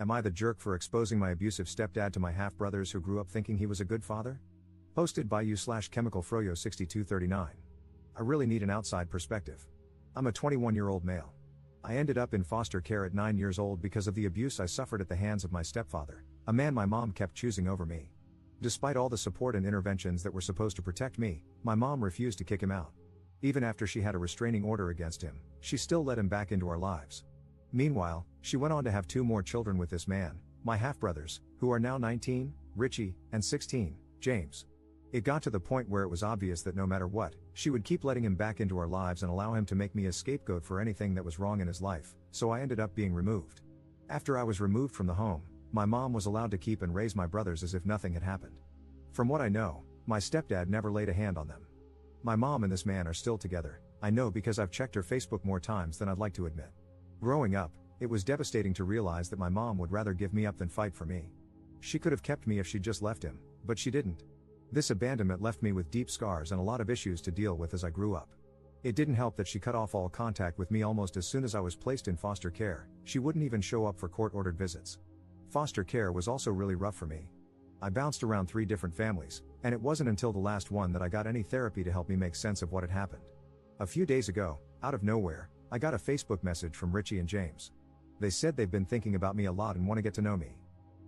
Am I the jerk for exposing my abusive stepdad to my half-brothers who grew up thinking he was a good father? Posted by you/chemicalfroyo6239. I really need an outside perspective. I'm a 21-year-old male. I ended up in foster care at 9 years old because of the abuse I suffered at the hands of my stepfather, a man my mom kept choosing over me. Despite all the support and interventions that were supposed to protect me, my mom refused to kick him out. Even after she had a restraining order against him, she still let him back into our lives. Meanwhile, she went on to have 2 more children with this man, my half-brothers, who are now 19, Richie, and 16, James. It got to the point where it was obvious that no matter what, she would keep letting him back into our lives and allow him to make me a scapegoat for anything that was wrong in his life, so I ended up being removed. After I was removed from the home, my mom was allowed to keep and raise my brothers as if nothing had happened. From what I know, my stepdad never laid a hand on them. My mom and this man are still together, I know because I've checked her Facebook more times than I'd like to admit. Growing up, it was devastating to realize that my mom would rather give me up than fight for me. She could have kept me if she'd just left him, but she didn't. This abandonment left me with deep scars and a lot of issues to deal with as I grew up. It didn't help that she cut off all contact with me almost as soon as I was placed in foster care. She wouldn't even show up for court-ordered visits. Foster care was also really rough for me. I bounced around 3 different families, and it wasn't until the last one that I got any therapy to help me make sense of what had happened. A few days ago, out of nowhere, I got a Facebook message from Richie and James. They said they've been thinking about me a lot and want to get to know me.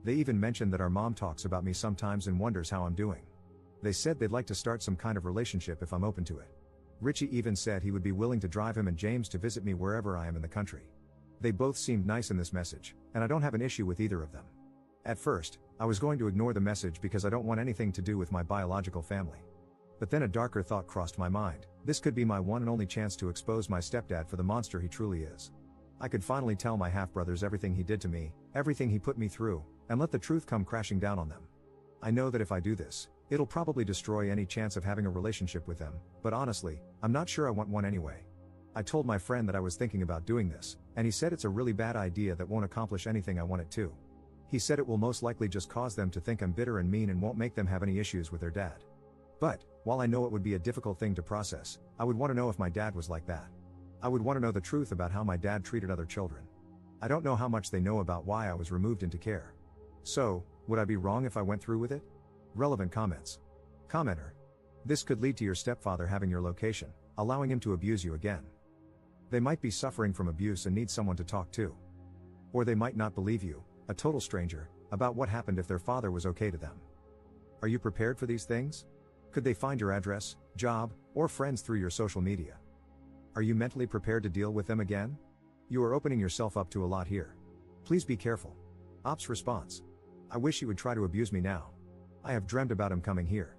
They even mentioned that our mom talks about me sometimes and wonders how I'm doing. They said they'd like to start some kind of relationship if I'm open to it. Richie even said he would be willing to drive him and James to visit me wherever I am in the country. They both seemed nice in this message, and I don't have an issue with either of them. At first, I was going to ignore the message because I don't want anything to do with my biological family. But then a darker thought crossed my mind. This could be my one and only chance to expose my stepdad for the monster he truly is. I could finally tell my half-brothers everything he did to me, everything he put me through, and let the truth come crashing down on them. I know that if I do this, it'll probably destroy any chance of having a relationship with them, but honestly, I'm not sure I want one anyway. I told my friend that I was thinking about doing this, and he said it's a really bad idea that won't accomplish anything I want it to. He said it will most likely just cause them to think I'm bitter and mean and won't make them have any issues with their dad. But, while I know it would be a difficult thing to process, I would want to know if my dad was like that. I would want to know the truth about how my dad treated other children. I don't know how much they know about why I was removed into care. So, would I be wrong if I went through with it? Relevant comments. Commenter. This could lead to your stepfather having your location, allowing him to abuse you again. They might be suffering from abuse and need someone to talk to. Or they might not believe you, a total stranger, about what happened if their father was okay to them. Are you prepared for these things? Could they find your address, job, or friends through your social media? Are you mentally prepared to deal with them again? You are opening yourself up to a lot here. Please be careful. Ops response. I wish he would try to abuse me now. I have dreamt about him coming here.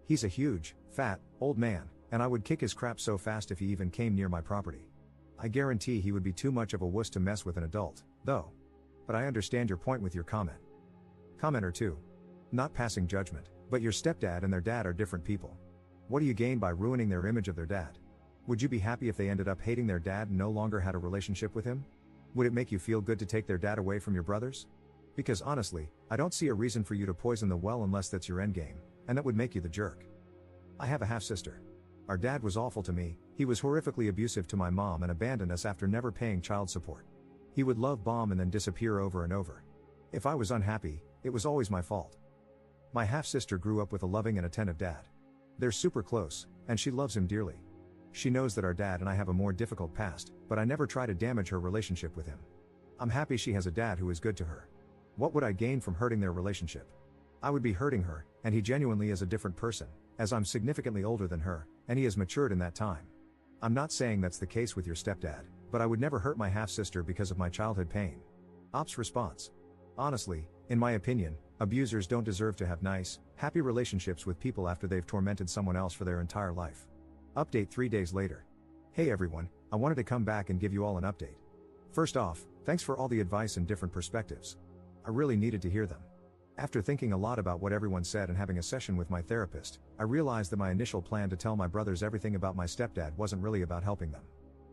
He's a huge, fat, old man, and I would kick his crap so fast if he even came near my property. I guarantee he would be too much of a wuss to mess with an adult, though. But I understand your point with your comment. Commenter 2. Not passing judgment, but your stepdad and their dad are different people. What do you gain by ruining their image of their dad? Would you be happy if they ended up hating their dad and no longer had a relationship with him? Would it make you feel good to take their dad away from your brothers? Because honestly, I don't see a reason for you to poison the well unless that's your endgame, and that would make you the jerk. I have a half-sister. Our dad was awful to me. He was horrifically abusive to my mom and abandoned us after never paying child support. He would love bomb and then disappear over and over. If I was unhappy, it was always my fault. My half-sister grew up with a loving and attentive dad. They're super close, and she loves him dearly. She knows that our dad and I have a more difficult past, but I never try to damage her relationship with him. I'm happy she has a dad who is good to her. What would I gain from hurting their relationship? I would be hurting her, and he genuinely is a different person, as I'm significantly older than her, and he has matured in that time. I'm not saying that's the case with your stepdad, but I would never hurt my half-sister because of my childhood pain. Ops response. Honestly, in my opinion, abusers don't deserve to have nice, happy relationships with people after they've tormented someone else for their entire life. Update 3 days later. Hey everyone, I wanted to come back and give you all an update. First off, thanks for all the advice and different perspectives. I really needed to hear them. After thinking a lot about what everyone said and having a session with my therapist, I realized that my initial plan to tell my brothers everything about my stepdad wasn't really about helping them.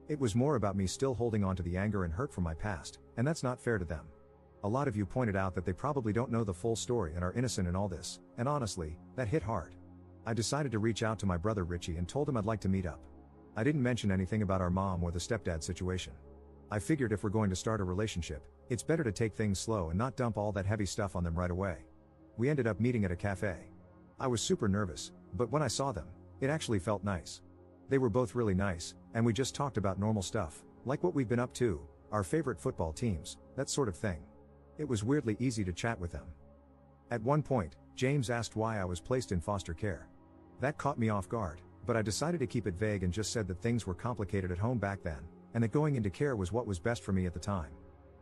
It was more about me still holding on to the anger and hurt from my past, and that's not fair to them. A lot of you pointed out that they probably don't know the full story and are innocent in all this, and honestly, that hit hard. I decided to reach out to my brother Richie and told him I'd like to meet up. I didn't mention anything about our mom or the stepdad situation. I figured if we're going to start a relationship, it's better to take things slow and not dump all that heavy stuff on them right away. We ended up meeting at a cafe. I was super nervous, but when I saw them, it actually felt nice. They were both really nice, and we just talked about normal stuff, like what we've been up to, our favorite football teams, that sort of thing. It was weirdly easy to chat with them. At one point, James asked why I was placed in foster care. That caught me off guard, but I decided to keep it vague and just said that things were complicated at home back then, and that going into care was what was best for me at the time.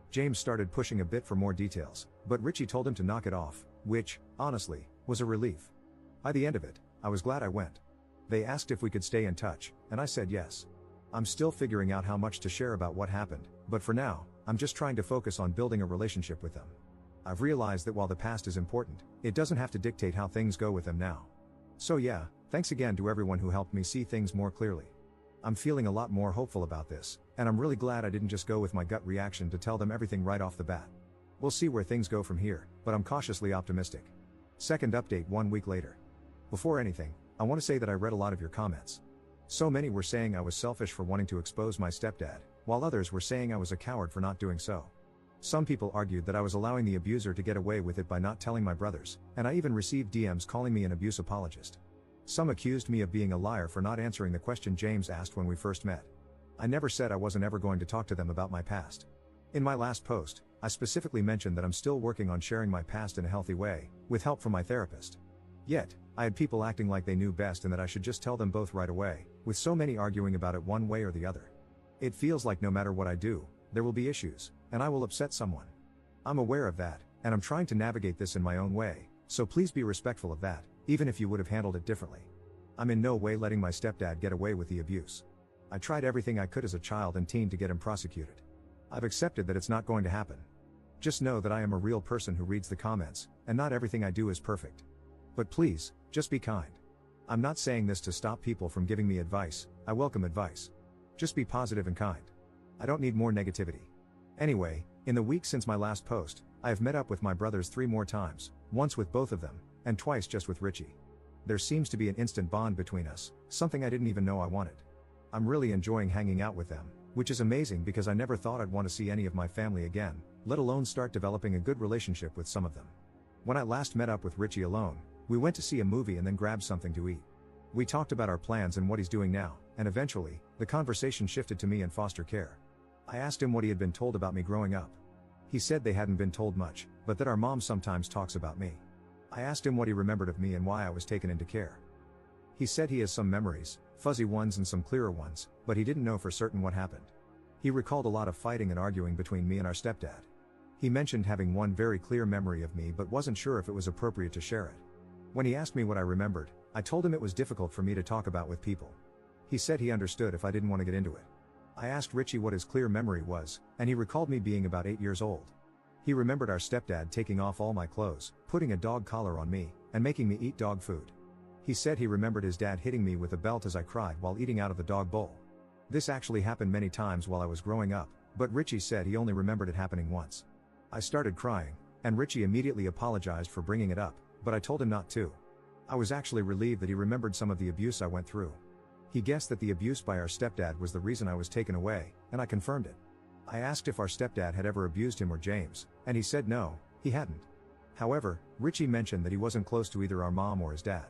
James started pushing a bit for more details, but Richie told him to knock it off, which, honestly, was a relief. By the end of it, I was glad I went. They asked if we could stay in touch, and I said yes. I'm still figuring out how much to share about what happened, but for now, I'm just trying to focus on building a relationship with them. I've realized that while the past is important, it doesn't have to dictate how things go with them now. So yeah, thanks again to everyone who helped me see things more clearly. I'm feeling a lot more hopeful about this, and I'm really glad I didn't just go with my gut reaction to tell them everything right off the bat. We'll see where things go from here, but I'm cautiously optimistic. Second update 1 week later. Before anything, I want to say that I read a lot of your comments. So many were saying I was selfish for wanting to expose my stepdad, while others were saying I was a coward for not doing so. Some people argued that I was allowing the abuser to get away with it by not telling my brothers, and I even received DMs calling me an abuse apologist. Some accused me of being a liar for not answering the question James asked when we first met. I never said I wasn't ever going to talk to them about my past. In my last post, I specifically mentioned that I'm still working on sharing my past in a healthy way, with help from my therapist. Yet, I had people acting like they knew best and that I should just tell them both right away, with so many arguing about it one way or the other. It feels like no matter what I do, there will be issues, and I will upset someone. I'm aware of that, and I'm trying to navigate this in my own way, so please be respectful of that, even if you would have handled it differently. I'm in no way letting my stepdad get away with the abuse. I tried everything I could as a child and teen to get him prosecuted. I've accepted that it's not going to happen. Just know that I am a real person who reads the comments, and not everything I do is perfect. But please, just be kind. I'm not saying this to stop people from giving me advice. I welcome advice. Just be positive and kind. I don't need more negativity. Anyway, in the week since my last post, I have met up with my brothers 3 more times, once with both of them, and twice just with Richie. There seems to be an instant bond between us, something I didn't even know I wanted. I'm really enjoying hanging out with them, which is amazing because I never thought I'd want to see any of my family again, let alone start developing a good relationship with some of them. When I last met up with Richie alone, we went to see a movie and then grabbed something to eat. We talked about our plans and what he's doing now, and eventually, the conversation shifted to me in foster care. I asked him what he had been told about me growing up. He said they hadn't been told much, but that our mom sometimes talks about me. I asked him what he remembered of me and why I was taken into care. He said he has some memories, fuzzy ones and some clearer ones, but he didn't know for certain what happened. He recalled a lot of fighting and arguing between me and our stepdad. He mentioned having one very clear memory of me but wasn't sure if it was appropriate to share it. When he asked me what I remembered, I told him it was difficult for me to talk about with people. He said he understood if I didn't want to get into it. I asked Richie what his clear memory was, and he recalled me being about 8 years old. He remembered our stepdad taking off all my clothes, putting a dog collar on me, and making me eat dog food. He said he remembered his dad hitting me with a belt as I cried while eating out of the dog bowl. This actually happened many times while I was growing up, but Richie said he only remembered it happening once. I started crying, and Richie immediately apologized for bringing it up, but I told him not to. I was actually relieved that he remembered some of the abuse I went through. He guessed that the abuse by our stepdad was the reason I was taken away, and I confirmed it. I asked if our stepdad had ever abused him or James, and he said no, he hadn't. However, Richie mentioned that he wasn't close to either our mom or his dad.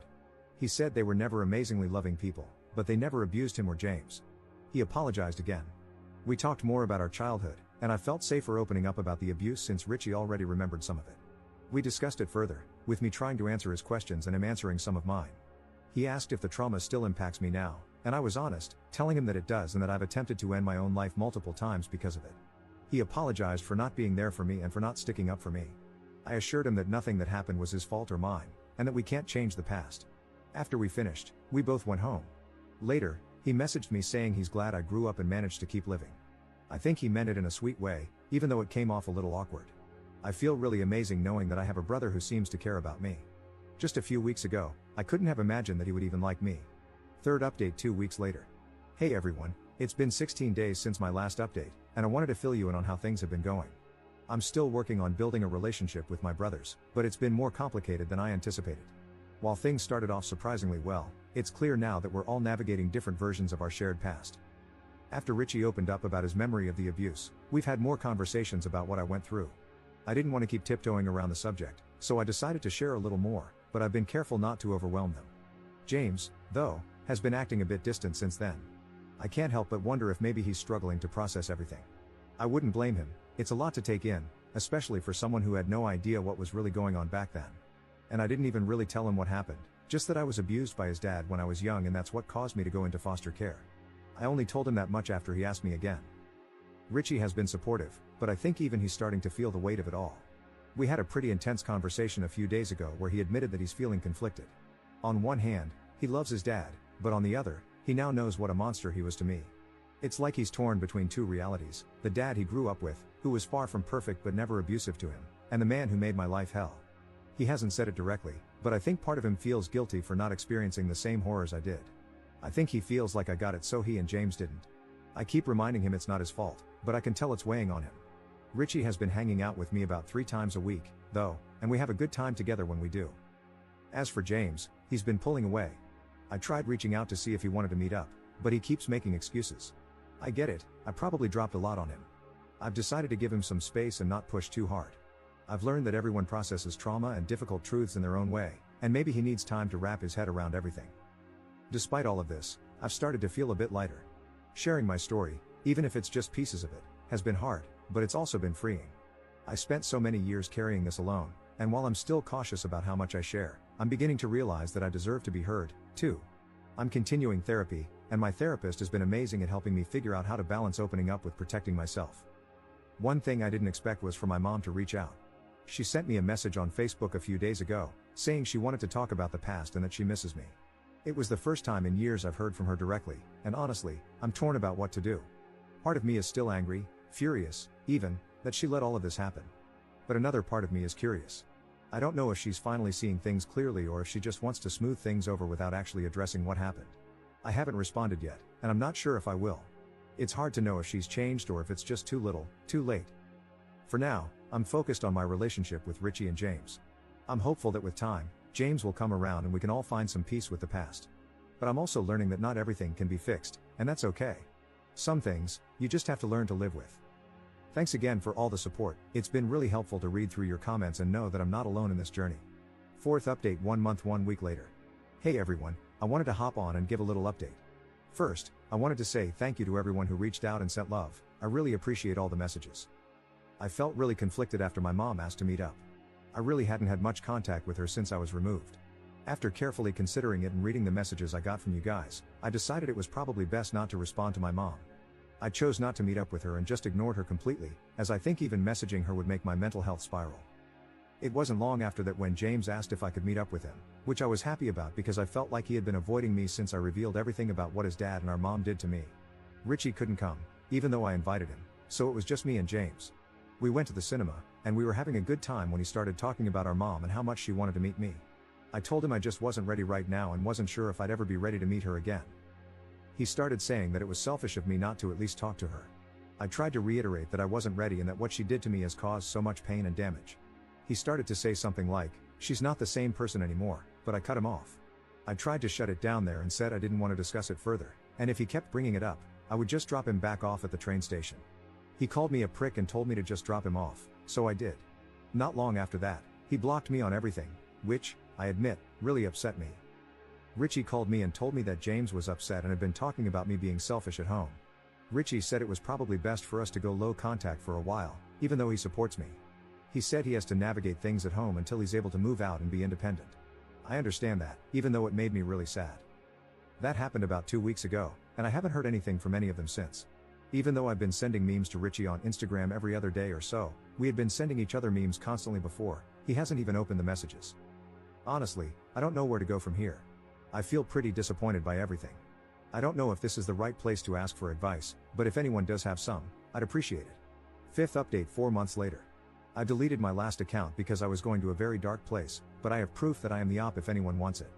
He said they were never amazingly loving people, but they never abused him or James. He apologized again. We talked more about our childhood, and I felt safer opening up about the abuse since Richie already remembered some of it. We discussed it further, with me trying to answer his questions and him answering some of mine. He asked if the trauma still impacts me now, and I was honest, telling him that it does and that I've attempted to end my own life multiple times because of it. He apologized for not being there for me and for not sticking up for me. I assured him that nothing that happened was his fault or mine, and that we can't change the past. After we finished, we both went home. Later, he messaged me saying he's glad I grew up and managed to keep living. I think he meant it in a sweet way, even though it came off a little awkward. I feel really amazing knowing that I have a brother who seems to care about me. Just a few weeks ago, I couldn't have imagined that he would even like me. Third update 2 weeks later. Hey everyone, it's been 16 days since my last update, and I wanted to fill you in on how things have been going. I'm still working on building a relationship with my brothers, but it's been more complicated than I anticipated. While things started off surprisingly well, it's clear now that we're all navigating different versions of our shared past. After Richie opened up about his memory of the abuse, we've had more conversations about what I went through. I didn't want to keep tiptoeing around the subject, so I decided to share a little more, but I've been careful not to overwhelm them. James, though, has been acting a bit distant since then. I can't help but wonder if maybe he's struggling to process everything. I wouldn't blame him, it's a lot to take in, especially for someone who had no idea what was really going on back then. And I didn't even really tell him what happened, just that I was abused by his dad when I was young and that's what caused me to go into foster care. I only told him that much after he asked me again. Richie has been supportive, but I think even he's starting to feel the weight of it all. We had a pretty intense conversation a few days ago where he admitted that he's feeling conflicted. On one hand, he loves his dad, but on the other, he now knows what a monster he was to me. It's like he's torn between two realities, the dad he grew up with, who was far from perfect but never abusive to him, and the man who made my life hell. He hasn't said it directly, but I think part of him feels guilty for not experiencing the same horrors I did. I think he feels like I got it so he and James didn't. I keep reminding him it's not his fault, but I can tell it's weighing on him. Richie has been hanging out with me about 3 times a week, though, and we have a good time together when we do. As for James, he's been pulling away. I tried reaching out to see if he wanted to meet up, but he keeps making excuses. I get it, I probably dropped a lot on him. I've decided to give him some space and not push too hard. I've learned that everyone processes trauma and difficult truths in their own way, and maybe he needs time to wrap his head around everything. Despite all of this, I've started to feel a bit lighter. Sharing my story, even if it's just pieces of it, has been hard, but it's also been freeing. I spent so many years carrying this alone, and while I'm still cautious about how much I share, I'm beginning to realize that I deserve to be heard, too. I'm continuing therapy, and my therapist has been amazing at helping me figure out how to balance opening up with protecting myself. One thing I didn't expect was for my mom to reach out. She sent me a message on Facebook a few days ago, saying she wanted to talk about the past and that she misses me. It was the first time in years I've heard from her directly, and honestly, I'm torn about what to do. Part of me is still angry, furious, even, that she let all of this happen. But another part of me is curious. I don't know if she's finally seeing things clearly or if she just wants to smooth things over without actually addressing what happened. I haven't responded yet, and I'm not sure if I will. It's hard to know if she's changed or if it's just too little, too late. For now, I'm focused on my relationship with Richie and James. I'm hopeful that with time, James will come around and we can all find some peace with the past. But I'm also learning that not everything can be fixed, and that's okay. Some things, you just have to learn to live with. Thanks again for all the support, it's been really helpful to read through your comments and know that I'm not alone in this journey. 4th update 1 month 1 week later. Hey everyone, I wanted to hop on and give a little update. First, I wanted to say thank you to everyone who reached out and sent love, I really appreciate all the messages. I felt really conflicted after my mom asked to meet up. I really hadn't had much contact with her since I was removed. After carefully considering it and reading the messages I got from you guys, I decided it was probably best not to respond to my mom. I chose not to meet up with her and just ignored her completely, as I think even messaging her would make my mental health spiral. It wasn't long after that when James asked if I could meet up with him, which I was happy about because I felt like he had been avoiding me since I revealed everything about what his dad and our mom did to me. Richie couldn't come, even though I invited him, so it was just me and James. We went to the cinema, and we were having a good time when he started talking about our mom and how much she wanted to meet me. I told him I just wasn't ready right now and wasn't sure if I'd ever be ready to meet her again. He started saying that it was selfish of me not to at least talk to her. I tried to reiterate that I wasn't ready and that what she did to me has caused so much pain and damage. He started to say something like, "She's not the same person anymore," but I cut him off. I tried to shut it down there and said I didn't want to discuss it further, and if he kept bringing it up, I would just drop him back off at the train station. He called me a prick and told me to just drop him off, so I did. Not long after that, he blocked me on everything, which, I admit, really upset me. Richie called me and told me that James was upset and had been talking about me being selfish at home. Richie said it was probably best for us to go low contact for a while, even though he supports me. He said he has to navigate things at home until he's able to move out and be independent. I understand that, even though it made me really sad. That happened about 2 weeks ago, and I haven't heard anything from any of them since. Even though I've been sending memes to Richie on Instagram every other day or so, we had been sending each other memes constantly before, he hasn't even opened the messages. Honestly, I don't know where to go from here. I feel pretty disappointed by everything. I don't know if this is the right place to ask for advice, but if anyone does have some, I'd appreciate it. 5th update 4 months later. I deleted my last account because I was going to a very dark place, but I have proof that I am the op if anyone wants it.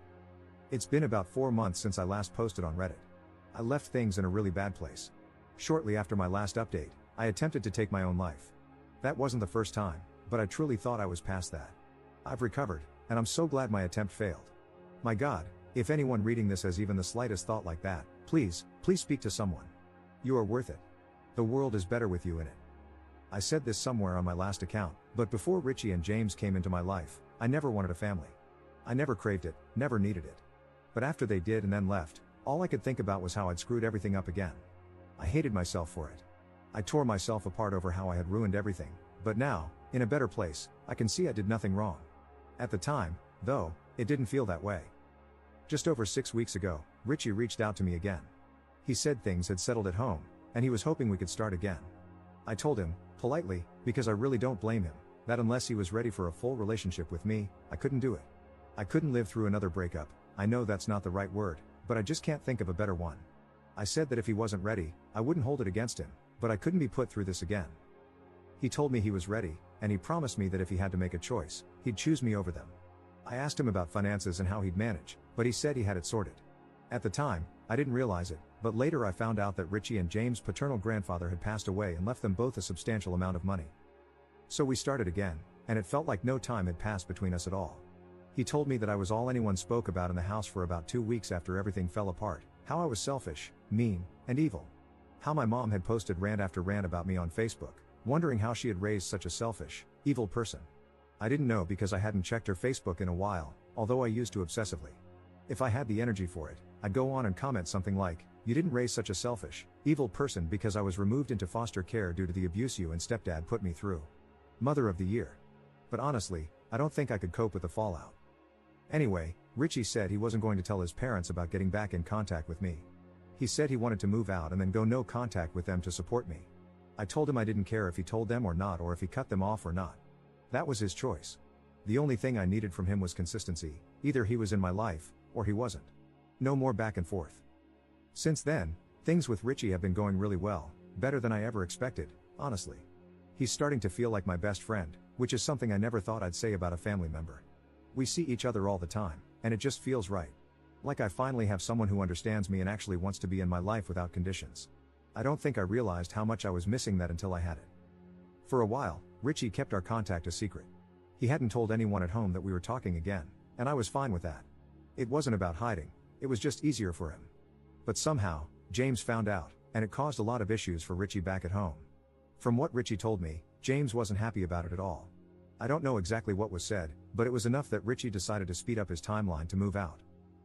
It's been about 4 months since I last posted on Reddit. I left things in a really bad place. Shortly after my last update, I attempted to take my own life. That wasn't the first time, but I truly thought I was past that. I've recovered, and I'm so glad my attempt failed. My God, if anyone reading this has even the slightest thought like that, please speak to someone. You are worth it. The world is better with you in it. I said this somewhere on my last account, but before Richie and James came into my life, I never wanted a family. I never craved it, never needed it. But after they did and then left, all I could think about was how I'd screwed everything up again. I hated myself for it. I tore myself apart over how I had ruined everything, but now, in a better place, I can see I did nothing wrong. At the time, though, it didn't feel that way. Just over 6 weeks ago, Richie reached out to me again. He said things had settled at home, and he was hoping we could start again. I told him, politely, because I really don't blame him, that unless he was ready for a full relationship with me, I couldn't do it. I couldn't live through another breakup. I know that's not the right word, but I just can't think of a better one. I said that if he wasn't ready, I wouldn't hold it against him, but I couldn't be put through this again. He told me he was ready, and he promised me that if he had to make a choice, he'd choose me over them. I asked him about finances and how he'd manage, but he said he had it sorted. At the time, I didn't realize it, but later I found out that Richie and James' paternal grandfather had passed away and left them both a substantial amount of money. So we started again, and it felt like no time had passed between us at all. He told me that I was all anyone spoke about in the house for about 2 weeks after everything fell apart, how I was selfish, mean, and evil. How my mom had posted rant after rant about me on Facebook, wondering how she had raised such a selfish, evil person. I didn't know because I hadn't checked her Facebook in a while, although I used to obsessively. If I had the energy for it, I'd go on and comment something like, "You didn't raise such a selfish, evil person because I was removed into foster care due to the abuse you and stepdad put me through. Mother of the year." But honestly, I don't think I could cope with the fallout. Anyway, Richie said he wasn't going to tell his parents about getting back in contact with me. He said he wanted to move out and then go no contact with them to support me. I told him I didn't care if he told them or not, or if he cut them off or not. That was his choice. The only thing I needed from him was consistency. Either he was in my life, or he wasn't. No more back and forth. Since then, things with Richie have been going really well, better than I ever expected, honestly. He's starting to feel like my best friend, which is something I never thought I'd say about a family member. We see each other all the time, and it just feels right. Like I finally have someone who understands me and actually wants to be in my life without conditions. I don't think I realized how much I was missing that until I had it. For a while, Richie kept our contact a secret. He hadn't told anyone at home that we were talking again, and I was fine with that. It wasn't about hiding, it was just easier for him. But somehow, James found out, and it caused a lot of issues for Richie back at home. From what Richie told me, James wasn't happy about it at all. I don't know exactly what was said, but it was enough that Richie decided to speed up his timeline to move out.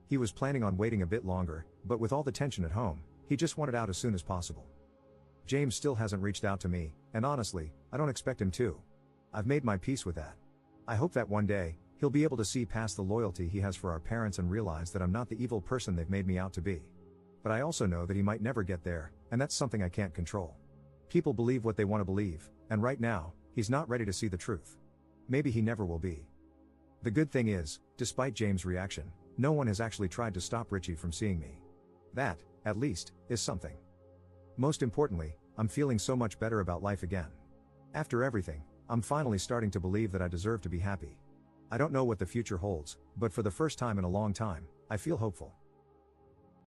He was planning on waiting a bit longer, but with all the tension at home, he just wanted out as soon as possible. James still hasn't reached out to me, and honestly, I don't expect him to. I've made my peace with that. I hope that one day, he'll be able to see past the loyalty he has for our parents and realize that I'm not the evil person they've made me out to be. But I also know that he might never get there, and that's something I can't control. People believe what they want to believe, and right now, he's not ready to see the truth. Maybe he never will be. The good thing is, despite James' reaction, no one has actually tried to stop Richie from seeing me. That, at least, is something. Most importantly, I'm feeling so much better about life again. After everything, I'm finally starting to believe that I deserve to be happy. I don't know what the future holds, but for the first time in a long time, I feel hopeful.